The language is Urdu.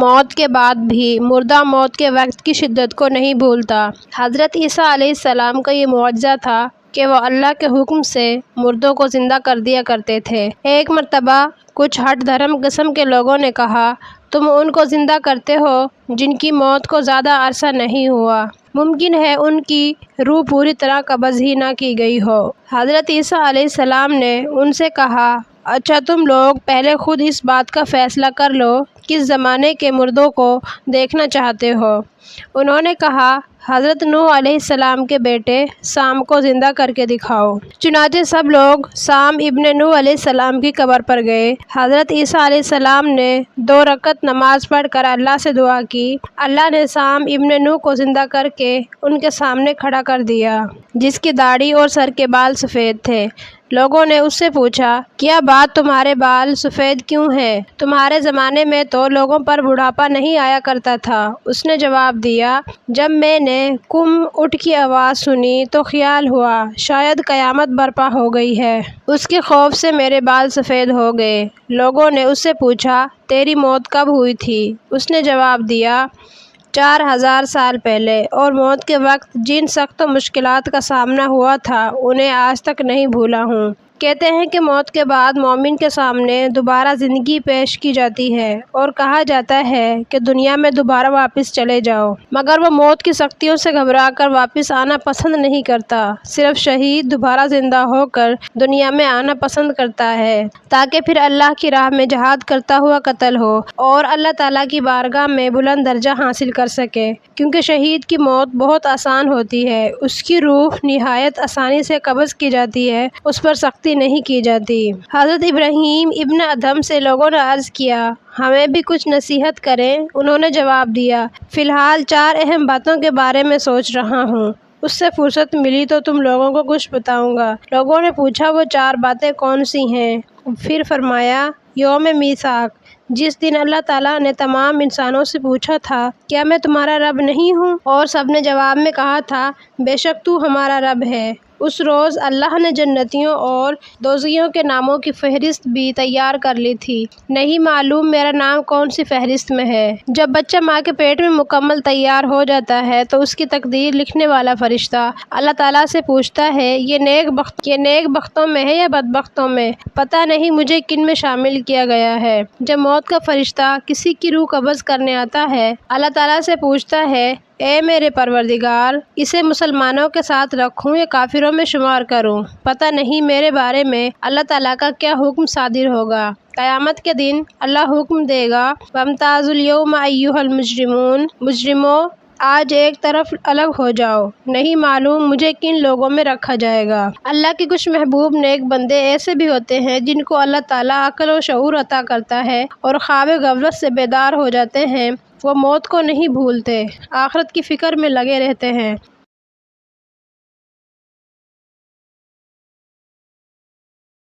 موت کے بعد بھی مردہ موت کے وقت کی شدت کو نہیں بھولتا۔ حضرت عیسیٰ علیہ السلام کا یہ معجزہ تھا کہ وہ اللہ کے حکم سے مردوں کو زندہ کر دیا کرتے تھے۔ ایک مرتبہ کچھ ہٹ دھرم قسم کے لوگوں نے کہا، تم ان کو زندہ کرتے ہو جن کی موت کو زیادہ عرصہ نہیں ہوا، ممکن ہے ان کی روح پوری طرح قبض ہی نہ کی گئی ہو۔ حضرت عیسیٰ علیہ السلام نے ان سے کہا، اچھا تم لوگ پہلے خود اس بات کا فیصلہ کر لو کس زمانے کے مردوں کو دیکھنا چاہتے ہو۔ انہوں نے کہا، حضرت نوح علیہ السلام کے بیٹے سام کو زندہ کر کے دکھاؤ۔ چنانچہ سب لوگ سام ابن نوح علیہ السلام کی قبر پر گئے۔ حضرت عیسیٰ علیہ السلام نے 2 رکعت نماز پڑھ کر اللہ سے دعا کی۔ اللہ نے سام ابن نوح کو زندہ کر کے ان کے سامنے کھڑا کر دیا، جس کی داڑھی اور سر کے بال سفید تھے۔ لوگوں نے اس سے پوچھا، کیا بات تمہارے بال سفید کیوں ہیں؟ تمہارے زمانے میں تو لوگوں پر بڑھاپا نہیں آیا کرتا تھا۔ اس نے جواب دیا، جب میں نے قم اٹھ کی آواز سنی تو خیال ہوا شاید قیامت برپا ہو گئی ہے۔ اس کے خوف سے میرے بال سفید ہو گئے۔ لوگوں نے اس سے پوچھا، تیری موت کب ہوئی تھی؟ اس نے جواب دیا، 4000 سال پہلے، اور موت کے وقت جن سخت مشکلات کا سامنا ہوا تھا انہیں آج تک نہیں بھولا ہوں۔ کہتے ہیں کہ موت کے بعد مومن کے سامنے دوبارہ زندگی پیش کی جاتی ہے اور کہا جاتا ہے کہ دنیا میں دوبارہ واپس چلے جاؤ، مگر وہ موت کی سختیوں سے گھبرا کر واپس آنا پسند نہیں کرتا۔ صرف شہید دوبارہ زندہ ہو کر دنیا میں آنا پسند کرتا ہے تاکہ پھر اللہ کی راہ میں جہاد کرتا ہوا قتل ہو اور اللہ تعالیٰ کی بارگاہ میں بلند درجہ حاصل کر سکے، کیونکہ شہید کی موت بہت آسان ہوتی ہے، اس کی روح نہایت آسانی سے قبض کی جاتی ہے، اس پر سختی نہیں کی جاتی۔ حضرت ابراہیم ابن ادھم سے لوگوں نے عرض کیا، ہمیں بھی کچھ نصیحت کریں۔ انہوں نے جواب دیا، فی الحال 4 اہم باتوں کے بارے میں سوچ رہا ہوں، اس سے فرصت ملی تو تم لوگوں کو کچھ بتاؤں گا۔ لوگوں نے پوچھا، وہ 4 باتیں کون سی ہیں؟ پھر فرمایا، یوم میثاق، جس دن اللہ تعالیٰ نے تمام انسانوں سے پوچھا تھا، کیا میں تمہارا رب نہیں ہوں؟ اور سب نے جواب میں کہا تھا، بے شک تو ہمارا رب ہے۔ اس روز اللہ نے جنتیوں اور دوزخیوں کے ناموں کی فہرست بھی تیار کر لی تھی۔ نہیں معلوم میرا نام کون سی فہرست میں ہے۔ جب بچہ ماں کے پیٹ میں مکمل تیار ہو جاتا ہے تو اس کی تقدیر لکھنے والا فرشتہ اللہ تعالیٰ سے پوچھتا ہے، یہ نیک بختوں میں ہے یا بدبختوں میں؟ پتہ نہیں مجھے کن میں شامل کیا گیا ہے۔ جب موت کا فرشتہ کسی کی روح قبض کرنے آتا ہے، اللہ تعالیٰ سے پوچھتا ہے، اے میرے پروردگار، اسے مسلمانوں کے ساتھ رکھوں یا کافروں میں شمار کروں؟ پتہ نہیں میرے بارے میں اللہ تعالیٰ کا کیا حکم صادر ہوگا۔ قیامت کے دن اللہ حکم دے گا، وَامْتَازُوا الْيَوْمَ أَيُّهَا الْمُجْرِمُونَ، مجرموں آج ایک طرف الگ ہو جاؤ، نہیں معلوم مجھے کن لوگوں میں رکھا جائے گا۔ اللہ کے کچھ محبوب نیک بندے ایسے بھی ہوتے ہیں جن کو اللہ تعالیٰ عقل و شعور عطا کرتا ہے اور خواب غفلت سے بیدار ہو جاتے ہیں۔ وہ موت کو نہیں بھولتے، آخرت کی فکر میں لگے رہتے ہیں۔